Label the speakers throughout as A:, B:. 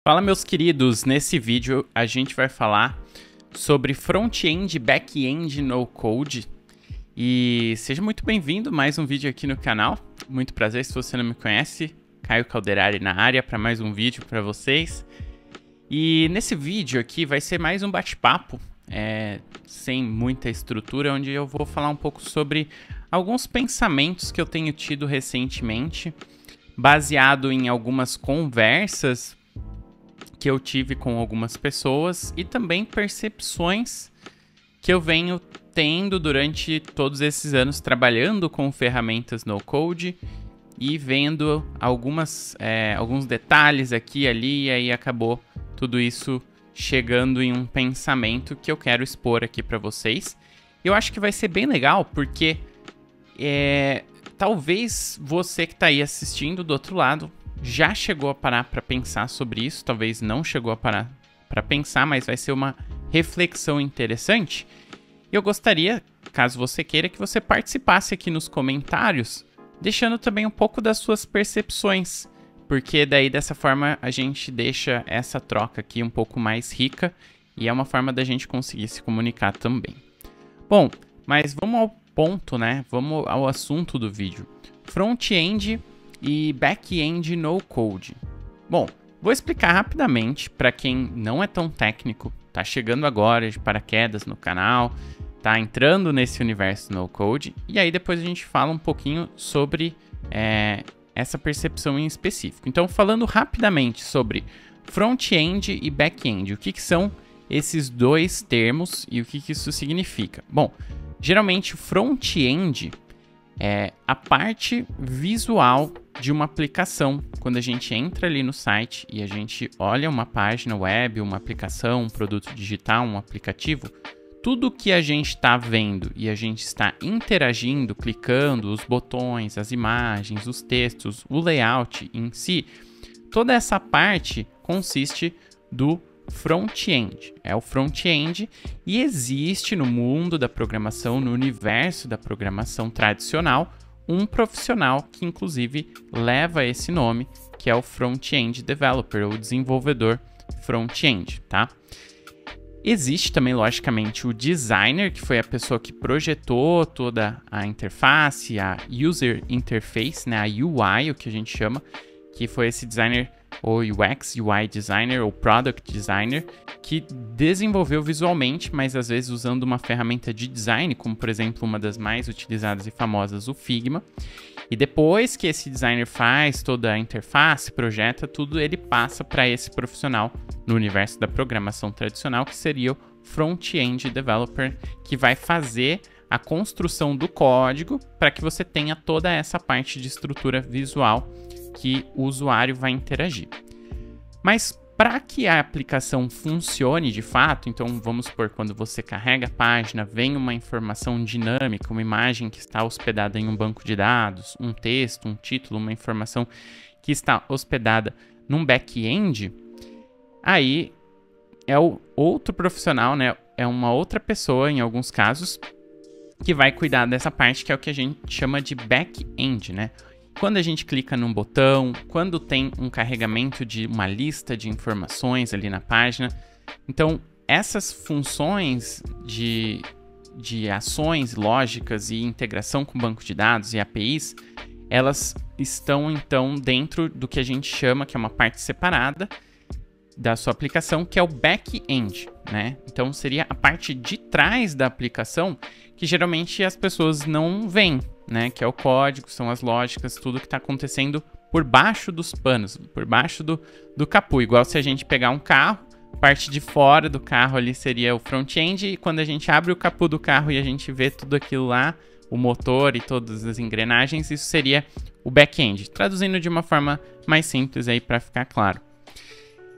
A: Fala, meus queridos, nesse vídeo a gente vai falar sobre front-end e back-end no code. E seja muito bem-vindo, mais um vídeo aqui no canal. Muito prazer, se você não me conhece, Caio Calderari na área para mais um vídeo para vocês. E nesse vídeo aqui vai ser mais um bate-papo, sem muita estrutura, onde eu vou falar um pouco sobre alguns pensamentos que eu tenho tido recentemente, baseado em algumas conversas que eu tive com algumas pessoas e também percepções que eu venho tendo durante todos esses anos trabalhando com ferramentas no code e vendo alguns detalhes aqui e ali, e aí acabou tudo isso chegando em um pensamento que eu quero expor aqui para vocês. Eu acho que vai ser bem legal porque talvez você que está aí assistindo do outro lado já chegou a parar para pensar sobre isso, talvez não chegou a parar para pensar, mas vai ser uma reflexão interessante. Eu gostaria, caso você queira, que você participasse aqui nos comentários, deixando também um pouco das suas percepções, porque daí dessa forma a gente deixa essa troca aqui um pouco mais rica e é uma forma da gente conseguir se comunicar também. Bom, mas vamos ao ponto, né? Vamos ao assunto do vídeo. Front-end e back-end no code. Bom, vou explicar rapidamente para quem não é tão técnico, tá chegando agora de paraquedas no canal, tá entrando nesse universo no code, e aí depois a gente fala um pouquinho sobre essa percepção em específico. Então, falando rapidamente sobre front-end e back-end, o que são esses dois termos e o que isso significa? Bom, geralmente o front-end é a parte visual de uma aplicação. Quando a gente entra ali no site e a gente olha uma página web, uma aplicação, um produto digital, um aplicativo, tudo que a gente está vendo e a gente está interagindo, clicando, os botões, as imagens, os textos, o layout em si, toda essa parte consiste do front-end. É o front-end e existe no mundo da programação, no universo da programação tradicional, um profissional que inclusive leva esse nome, que é o front-end developer, ou desenvolvedor front-end, tá? Existe também, logicamente, o designer, que foi a pessoa que projetou toda a interface, a user interface, né, a UI, o que a gente chama, que foi esse designer, ou UX, UI designer, ou product designer, que desenvolveu visualmente, mas às vezes usando uma ferramenta de design, como por exemplo uma das mais utilizadas e famosas, o Figma. E depois que esse designer faz toda a interface, projeta tudo, ele passa para esse profissional no universo da programação tradicional, que seria o front-end developer, que vai fazer a construção do código para que você tenha toda essa parte de estrutura visual que o usuário vai interagir. Mas para que a aplicação funcione de fato, então vamos supor, quando você carrega a página, vem uma informação dinâmica, uma imagem que está hospedada em um banco de dados, um texto, um título, uma informação que está hospedada num back-end, aí é o outro profissional, né? É uma outra pessoa, em alguns casos, que vai cuidar dessa parte, que é o que a gente chama de back-end, né? Quando a gente clica num botão, quando tem um carregamento de uma lista de informações ali na página. Então, essas funções de ações lógicas e integração com banco de dados e APIs, elas estão, então, dentro do que a gente chama, que é uma parte separada da sua aplicação, que é o back-end, né? Então, seria a parte de trás da aplicação, que geralmente as pessoas não veem, né? Que é o código, são as lógicas, tudo que está acontecendo por baixo dos panos, por baixo do capô. Igual se a gente pegar um carro, parte de fora do carro ali seria o front-end, e quando a gente abre o capô do carro e a gente vê tudo aquilo lá, o motor e todas as engrenagens, isso seria o back-end. Traduzindo de uma forma mais simples aí para ficar claro.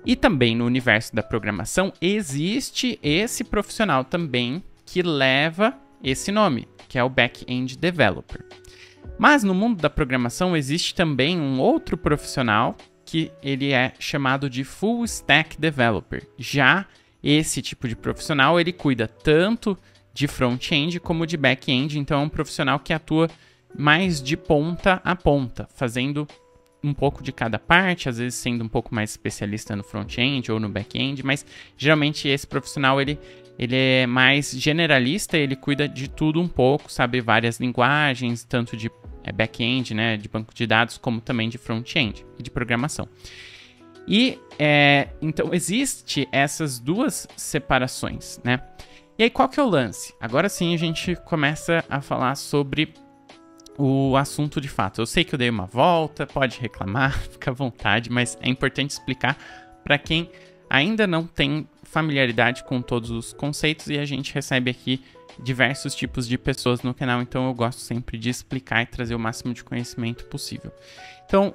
A: E também no universo da programação existe esse profissional também que leva esse nome, que é o back-end developer. Mas no mundo da programação existe também um outro profissional que ele é chamado de full stack developer. Já esse tipo de profissional, ele cuida tanto de front-end como de back-end, então é um profissional que atua mais de ponta a ponta, fazendo um pouco de cada parte, às vezes sendo um pouco mais especialista no front-end ou no back-end, mas geralmente esse profissional ele é mais generalista, ele cuida de tudo um pouco, sabe várias linguagens, tanto de back-end, né, de banco de dados, como também de front-end e de programação. E então existe essas duas separações, né? E aí qual que é o lance? Agora sim a gente começa a falar sobre o assunto de fato. Eu sei que eu dei uma volta, pode reclamar, fica à vontade, mas é importante explicar para quem ainda não tem familiaridade com todos os conceitos, e a gente recebe aqui diversos tipos de pessoas no canal, então eu gosto sempre de explicar e trazer o máximo de conhecimento possível. Então,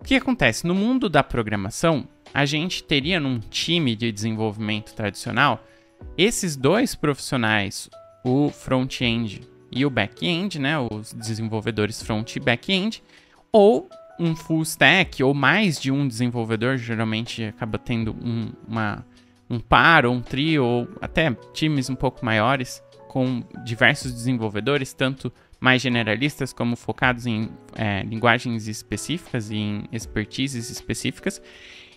A: o que acontece? No mundo da programação, a gente teria num time de desenvolvimento tradicional esses dois profissionais, o front-end e o back-end, né, os desenvolvedores front e back-end, ou um full stack, ou mais de um desenvolvedor, geralmente acaba tendo um par ou um trio, ou até times um pouco maiores, com diversos desenvolvedores, tanto mais generalistas como focados em linguagens específicas e em expertises específicas.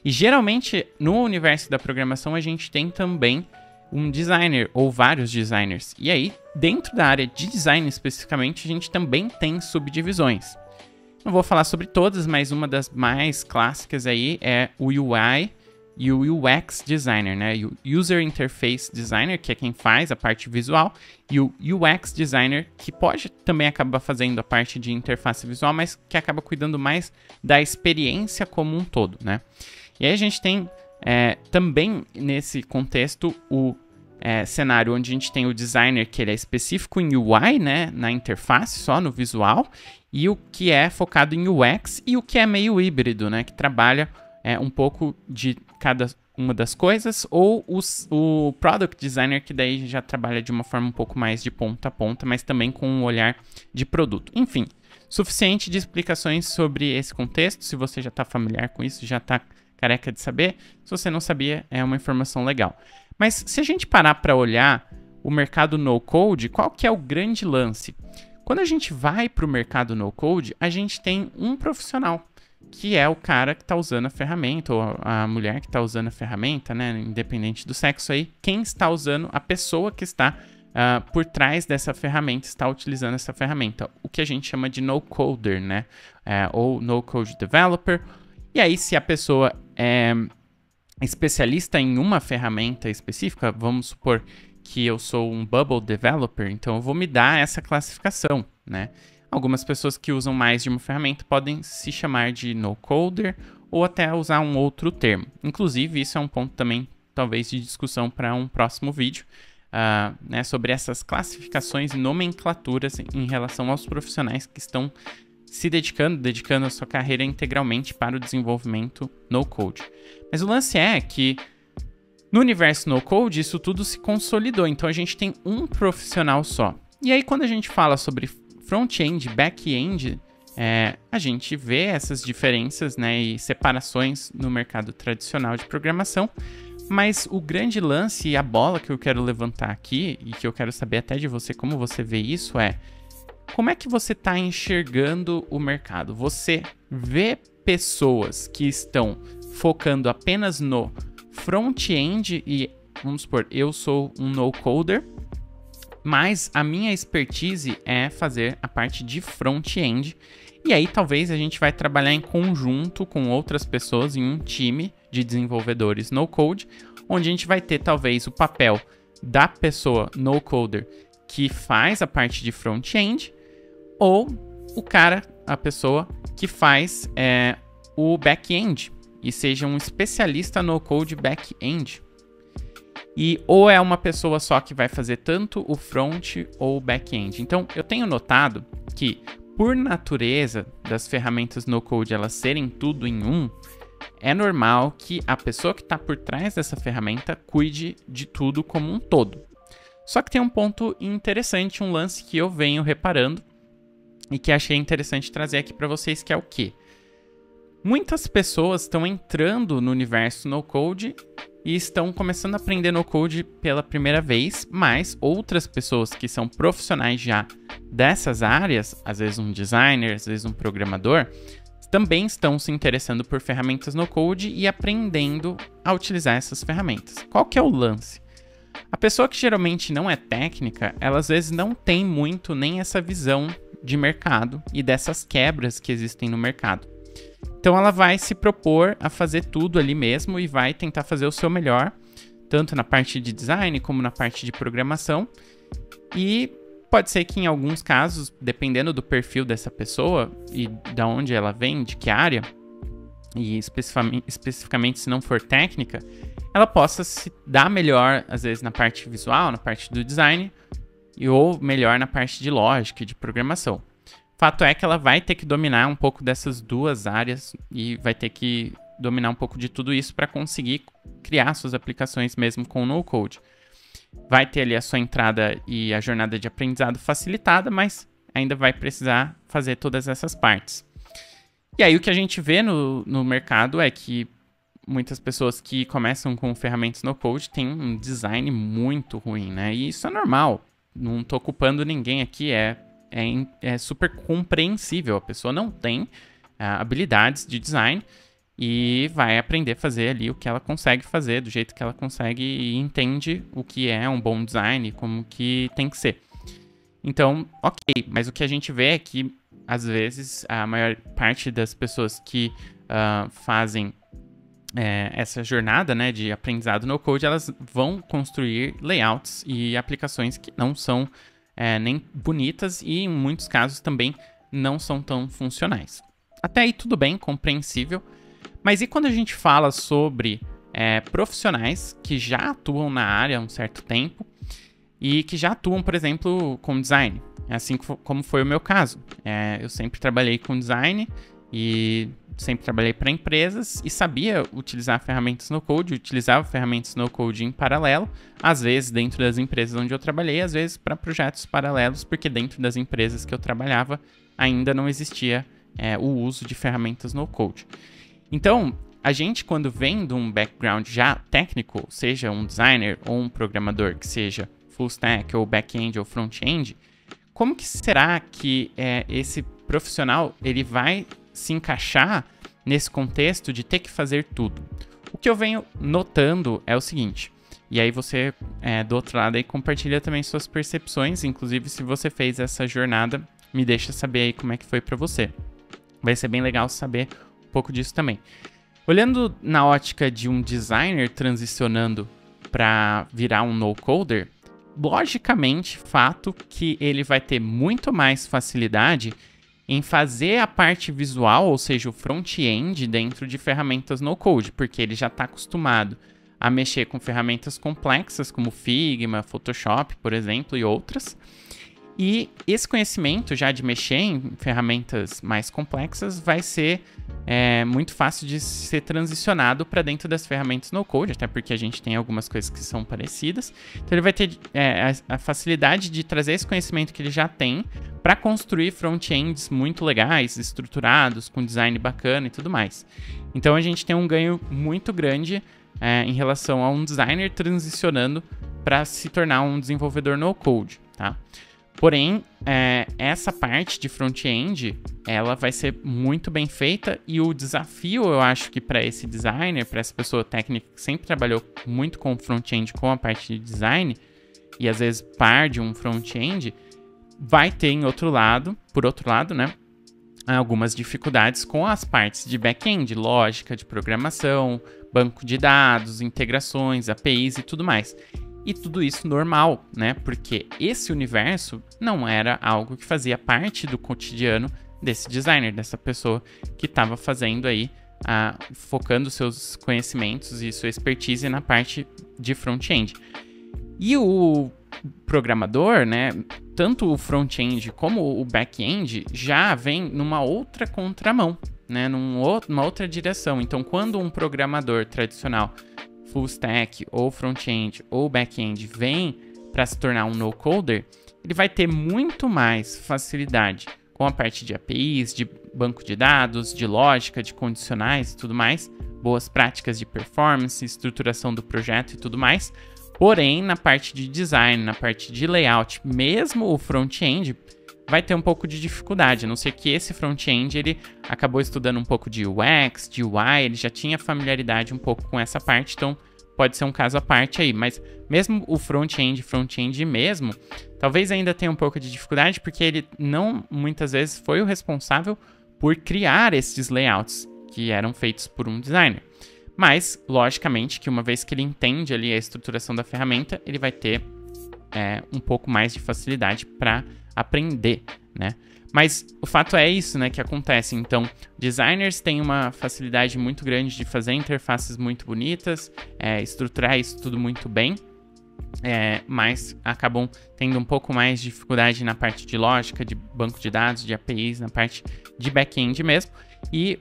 A: E geralmente no universo da programação a gente tem também um designer ou vários designers. E aí, dentro da área de design especificamente, a gente também tem subdivisões. Não vou falar sobre todas, mas uma das mais clássicas aí é o UI e o UX designer, né? O User Interface Designer, que é quem faz a parte visual, e o UX designer, que pode também acabar fazendo a parte de interface visual, mas que acaba cuidando mais da experiência como um todo, né? E aí a gente tem também nesse contexto o cenário onde a gente tem o designer que ele é específico em UI, né, na interface, só no visual, e o que é focado em UX, e o que é meio híbrido, né, que trabalha um pouco de cada uma das coisas, ou o product designer, que daí já trabalha de uma forma um pouco mais de ponta a ponta, mas também com um olhar de produto. Enfim, suficiente de explicações sobre esse contexto. Se você já está familiar com isso, já está careca de saber. Se você não sabia, é uma informação legal. Mas se a gente parar para olhar o mercado no-code, qual que é o grande lance? Quando a gente vai para o mercado no-code, a gente tem um profissional, que é o cara que está usando a ferramenta, ou a mulher que está usando a ferramenta, né? Independente do sexo aí, quem está usando, a pessoa que está por trás dessa ferramenta, está utilizando essa ferramenta, o que a gente chama de no-coder, né? Ou no-code developer. E aí, se a pessoa é especialista em uma ferramenta específica, vamos supor que eu sou um Bubble Developer, então eu vou me dar essa classificação, né? Algumas pessoas que usam mais de uma ferramenta podem se chamar de no-coder ou até usar um outro termo. Inclusive, isso é um ponto também, talvez, de discussão para um próximo vídeo, né, sobre essas classificações e nomenclaturas em relação aos profissionais que estão se dedicando a sua carreira integralmente para o desenvolvimento no-code. Mas o lance é que no universo no-code isso tudo se consolidou, então a gente tem um profissional só. E aí quando a gente fala sobre front-end, back-end, a gente vê essas diferenças, né, e separações no mercado tradicional de programação, mas o grande lance e a bola que eu quero levantar aqui, e que eu quero saber até de você como você vê isso, como é que você está enxergando o mercado? Você vê pessoas que estão focando apenas no front-end e, vamos supor, eu sou um no-coder, mas a minha expertise é fazer a parte de front-end. E aí talvez a gente vai trabalhar em conjunto com outras pessoas em um time de desenvolvedores no-code, onde a gente vai ter talvez o papel da pessoa no-coder que faz a parte de front-end, ou a pessoa que faz o back-end e seja um especialista no code back-end. Ou é uma pessoa só que vai fazer tanto o front ou o back-end. Então, eu tenho notado que, por natureza das ferramentas no code elas serem tudo em um, é normal que a pessoa que está por trás dessa ferramenta cuide de tudo como um todo. Só que tem um ponto interessante, um lance que eu venho reparando e que achei interessante trazer aqui para vocês, que é o quê? Muitas pessoas estão entrando no universo no-code e estão começando a aprender no-code pela primeira vez, mas outras pessoas que são profissionais já dessas áreas, às vezes um designer, às vezes um programador, também estão se interessando por ferramentas no code e aprendendo a utilizar essas ferramentas. Qual que é o lance? A pessoa que geralmente não é técnica, ela às vezes não tem muito nem essa visão de mercado e dessas quebras que existem no mercado. Então ela vai se propor a fazer tudo ali mesmo e vai tentar fazer o seu melhor, tanto na parte de design como na parte de programação. E pode ser que em alguns casos, dependendo do perfil dessa pessoa e de onde ela vem, de que área, e especificamente se não for técnica, ela possa se dar melhor, às vezes, na parte visual, na parte do design, ou melhor na parte de lógica e de programação. Fato é que ela vai ter que dominar um pouco dessas duas áreas e vai ter que dominar um pouco de tudo isso para conseguir criar suas aplicações mesmo com o no-code. Vai ter ali a sua entrada e a jornada de aprendizado facilitada, mas ainda vai precisar fazer todas essas partes. E aí o que a gente vê no mercado é que muitas pessoas que começam com ferramentas no-code têm um design muito ruim, né? E isso é normal. Não estou culpando ninguém aqui, é super compreensível. A pessoa não tem habilidades de design e vai aprender a fazer ali o que ela consegue fazer, do jeito que ela consegue e entende o que é um bom design, como que tem que ser. Então, ok, mas o que a gente vê é que, às vezes, a maior parte das pessoas que fazem essa jornada, né, de aprendizado no code, elas vão construir layouts e aplicações que não são nem bonitas e, em muitos casos, também não são tão funcionais. Até aí tudo bem, compreensível. Mas e quando a gente fala sobre profissionais que já atuam na área há um certo tempo e que já atuam, por exemplo, com design? Assim como foi o meu caso. Eu sempre trabalhei com design e sempre trabalhei para empresas e sabia utilizar ferramentas no code, utilizava ferramentas no code em paralelo, às vezes dentro das empresas onde eu trabalhei, às vezes para projetos paralelos, porque dentro das empresas que eu trabalhava ainda não existia o uso de ferramentas no code. Então, a gente, quando vem de um background já técnico, seja um designer ou um programador que seja full stack ou back-end ou front-end, como que será que esse profissional ele vai se encaixar nesse contexto de ter que fazer tudo? O que eu venho notando é o seguinte, e aí você do outro lado aí compartilha também suas percepções, inclusive se você fez essa jornada, me deixa saber aí como é que foi para você. Vai ser bem legal saber um pouco disso também. Olhando na ótica de um designer transicionando para virar um no-coder, logicamente, fato que ele vai ter muito mais facilidade em fazer a parte visual, ou seja, o front-end dentro de ferramentas no-code, porque ele já está acostumado a mexer com ferramentas complexas como Figma, Photoshop, por exemplo, e outras. E esse conhecimento já de mexer em ferramentas mais complexas vai ser muito fácil de ser transicionado para dentro das ferramentas no-code, até porque a gente tem algumas coisas que são parecidas. Então ele vai ter a facilidade de trazer esse conhecimento que ele já tem para construir front-ends muito legais, estruturados, com design bacana e tudo mais. Então a gente tem um ganho muito grande em relação a um designer transicionando para se tornar um desenvolvedor no-code, tá? Porém, essa parte de front-end, ela vai ser muito bem feita e o desafio, eu acho que para esse designer, para essa pessoa técnica que sempre trabalhou muito com front-end, com a parte de design, e às vezes par de um front-end, vai ter por outro lado, né, algumas dificuldades com as partes de back-end, lógica de programação, banco de dados, integrações, APIs e tudo mais. E tudo isso normal, né? Porque esse universo não era algo que fazia parte do cotidiano desse designer, dessa pessoa que estava fazendo aí, focando seus conhecimentos e sua expertise na parte de front-end. E o programador, né? Tanto o front-end como o back-end já vem numa outra contramão, né? Numa outra direção. Então, quando um programador tradicional full stack, ou front-end, ou back-end vem para se tornar um no-coder, ele vai ter muito mais facilidade com a parte de APIs, de banco de dados, de lógica, de condicionais e tudo mais, boas práticas de performance, estruturação do projeto e tudo mais. Porém, na parte de design, na parte de layout, mesmo o front-end vai ter um pouco de dificuldade, a não ser que esse front-end ele acabou estudando um pouco de UX, de UI, ele já tinha familiaridade um pouco com essa parte, então pode ser um caso à parte aí, mas mesmo o front-end mesmo, talvez ainda tenha um pouco de dificuldade, porque ele não, muitas vezes, foi o responsável por criar esses layouts que eram feitos por um designer. Mas, logicamente, que uma vez que ele entende ali a estruturação da ferramenta, ele vai ter um pouco mais de facilidade para aprender, né? Mas o fato é isso, né, que acontece. Então, designers têm uma facilidade muito grande de fazer interfaces muito bonitas, estruturar isso tudo muito bem, mas acabam tendo um pouco mais de dificuldade na parte de lógica, de banco de dados, de APIs, na parte de back-end mesmo. E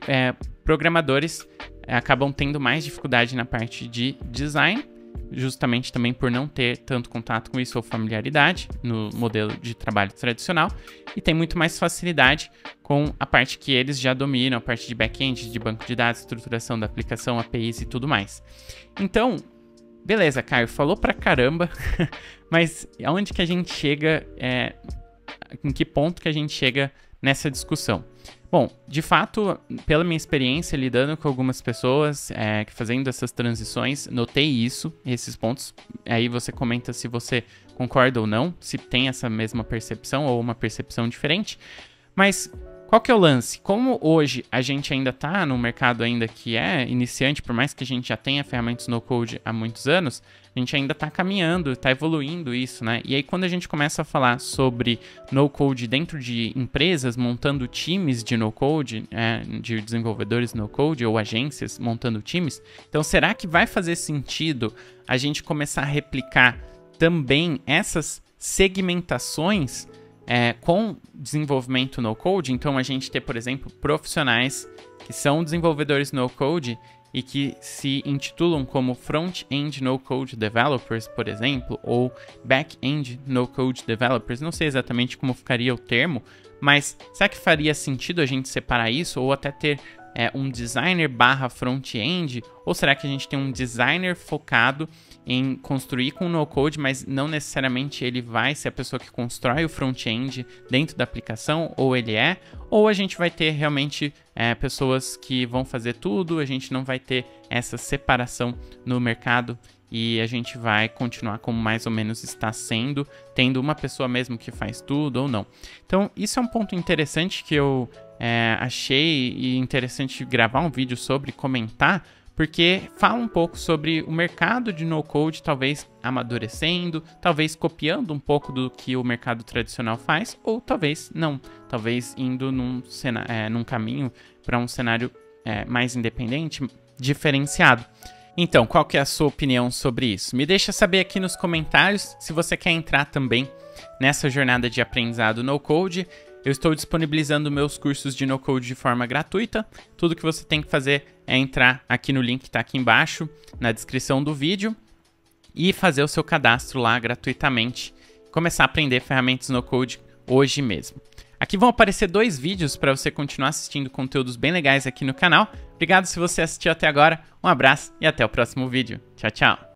A: programadores acabam tendo mais dificuldade na parte de design, justamente também por não ter tanto contato com isso ou familiaridade no modelo de trabalho tradicional, e tem muito mais facilidade com a parte que eles já dominam, a parte de back-end, de banco de dados, estruturação da aplicação, APIs e tudo mais. Então, beleza, Caio, falou pra caramba, mas aonde que a gente chega, em que ponto que a gente chega nessa discussão? Bom, de fato, pela minha experiência lidando com algumas pessoas, fazendo essas transições, notei esses pontos. Aí você comenta se você concorda ou não, se tem essa mesma percepção ou uma percepção diferente. Mas qual que é o lance? Como hoje a gente ainda está no mercado ainda que é iniciante, por mais que a gente já tenha ferramentas no code há muitos anos, a gente ainda está caminhando, está evoluindo isso, né? E aí quando a gente começa a falar sobre no-code dentro de empresas, montando times de no-code, de desenvolvedores no-code ou agências montando times, então será que vai fazer sentido a gente começar a replicar também essas segmentações com desenvolvimento no-code? Então a gente ter, por exemplo, profissionais que são desenvolvedores no-code e que se intitulam como Front-End No-Code Developers, por exemplo, ou Back-End No-Code Developers. Não sei exatamente como ficaria o termo, mas será que faria sentido a gente separar isso? Ou até ter um designer barra front-end? Ou será que a gente tem um designer focado em construir com no-code, mas não necessariamente ele vai ser a pessoa que constrói o front-end dentro da aplicação, ou ele ou a gente vai ter realmente pessoas que vão fazer tudo, a gente não vai ter essa separação no mercado e a gente vai continuar como mais ou menos está sendo, tendo uma pessoa mesmo que faz tudo ou não. Então, isso é um ponto interessante que eu achei interessante gravar um vídeo sobre, comentar, porque fala um pouco sobre o mercado de no-code, talvez amadurecendo, talvez copiando um pouco do que o mercado tradicional faz, ou talvez não, talvez indo num caminho para um cenário mais independente, diferenciado. Então, qual que é a sua opinião sobre isso? Me deixa saber aqui nos comentários se você quer entrar também nessa jornada de aprendizado no-code. Eu estou disponibilizando meus cursos de no-code de forma gratuita. Tudo que você tem que fazer é entrar aqui no link que está aqui embaixo, na descrição do vídeo, e fazer o seu cadastro lá gratuitamente. Começar a aprender ferramentas no-code hoje mesmo. Aqui vão aparecer 2 vídeos para você continuar assistindo conteúdos bem legais aqui no canal. Obrigado se você assistiu até agora, um abraço e até o próximo vídeo. Tchau, tchau!